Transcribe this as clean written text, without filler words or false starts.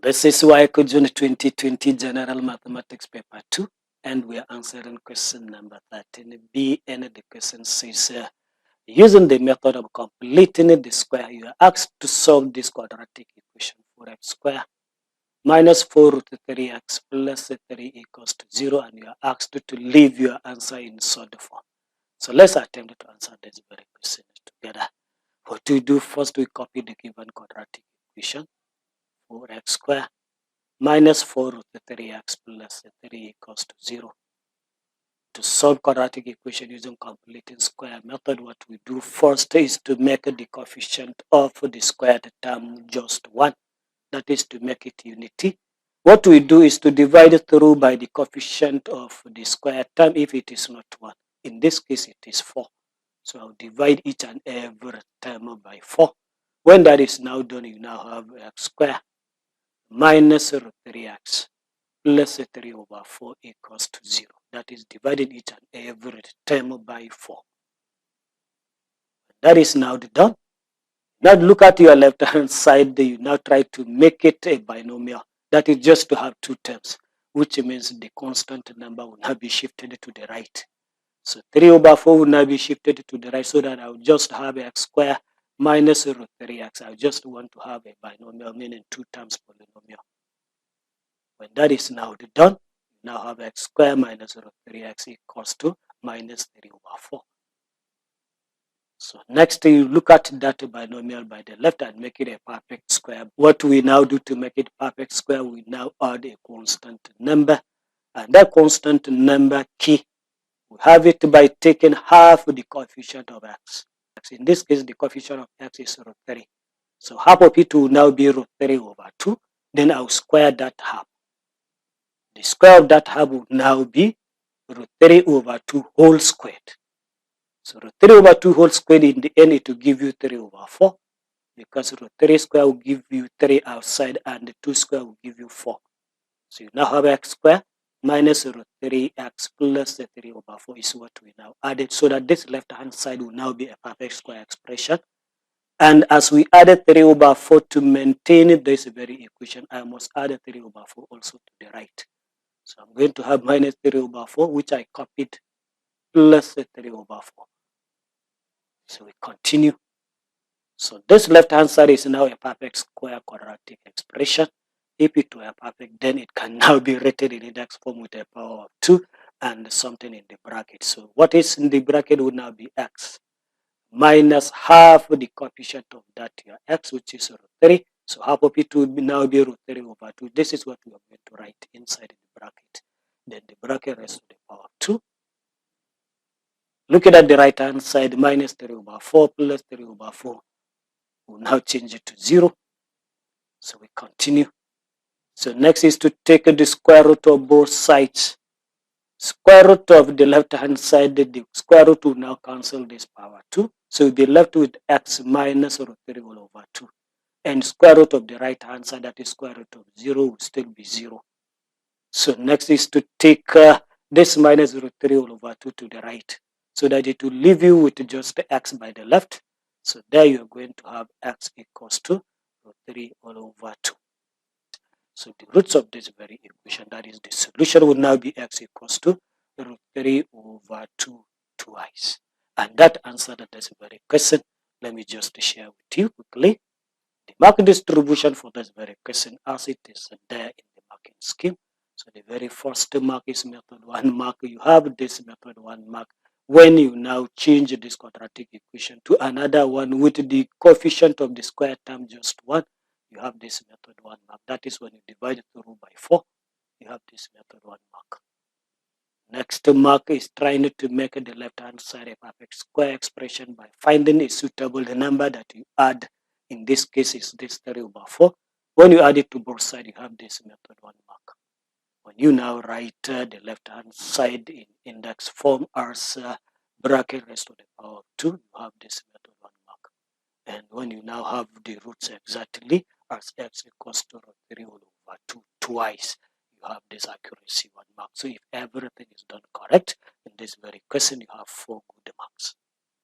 This is WAEC June 2020 General Mathematics Paper 2, and we are answering question number 13B, and the question says, using the method of completing the square, you are asked to solve this quadratic equation, 4x square minus 4 root 3x plus 3 equals to 0, and you are asked to leave your answer in solid form. So let's attempt to answer this very question together. What we do first, we copy the given quadratic equation, 4x square minus 4 root 3x plus 3 equals to 0. To solve quadratic equation using completing square method, what we do first is to make the coefficient of the squared term just 1. That is to make it unity. What we do is to divide through by the coefficient of the square term if it is not 1. In this case, it is 4. So I'll divide each and every term by 4. When that is now done, you now have x squared minus root 3x plus 3 over 4 equals to 0. That is dividing each and every term by 4. That is now done. Now look at your left hand side. You now try to make it a binomial. That is just to have two terms, which means the constant number will now be shifted to the right. So 3 over 4 will now be shifted to the right, so that I will just have x squared minus root 3x. I just want to have a binomial, meaning two terms polynomial. When that is now done, you now have x squared minus root 3x equals to minus 3 over 4. So next, you look at that binomial by the left and make it a perfect square. What we now do to make it perfect square, we now add a constant number. And that constant number key, we have it by taking half the coefficient of x. In this case, the coefficient of x is root 3. So half of it will now be root 3 over 2. Then I'll square that half. The square of that half will now be root 3 over 2 whole squared. So root 3 over 2 whole squared, in the end, it will give you 3 over 4. Because root 3 square will give you 3 outside, and the 2 square will give you 4. So you now have x squared minus root 3x plus 3 over 4 is what we now added. So that this left-hand side will now be a perfect square expression. And as we added 3 over 4 to maintain this very equation, I must add 3 over 4 also to the right. So I'm going to have minus 3 over 4, which I copied, plus 3 over 4. So we continue. So this left-hand side is now a perfect square quadratic expression. If it were perfect, then it can now be written in index form with a power of 2 and something in the bracket. So what is in the bracket would now be x minus half the coefficient of that your x, which is root 3. So half of it would now be root 3 over 2. This is what we are going to write inside the bracket. Then the bracket rests to the power of 2. Looking at the right hand side, minus 3 over 4 plus 3 over 4 will now change it to 0. So we continue. So next is to take the square root of both sides. Square root of the left hand side, the square root will now cancel this power 2. So we'll be left with x minus root 3 all over 2. And square root of the right hand side, that is square root of 0, will still be 0. So next is to take this minus root 3 all over 2 to the right, so that it will leave you with just x by the left. So there you are going to have x equals to root 3 all over 2. So the roots of this very equation, that is the solution, will now be x equals to root 3 over 2 twice. And that answered this very question. Let me just share with you quickly the mark distribution for this very question as it is there in the marking scheme. So the very first mark is method 1 mark. You have this method 1 mark. When you now change this quadratic equation to another one with the coefficient of the square term just 1, you have this method 1 mark. That is when you divide through by 4, you have this method 1 mark. Next mark is trying to make the left-hand side a perfect square expression by finding a suitable number that you add. In this case, is this 3 over 4. When you add it to both sides, you have this method 1 mark. When you now write the left-hand side in index form as bracket raised to the power of 2, you have this method 1 mark. And when you now have the roots exactly as x equals to root 3 all over 2 twice, you have this accuracy 1 mark. So if everything is done correct in this very question, you have 4 good marks.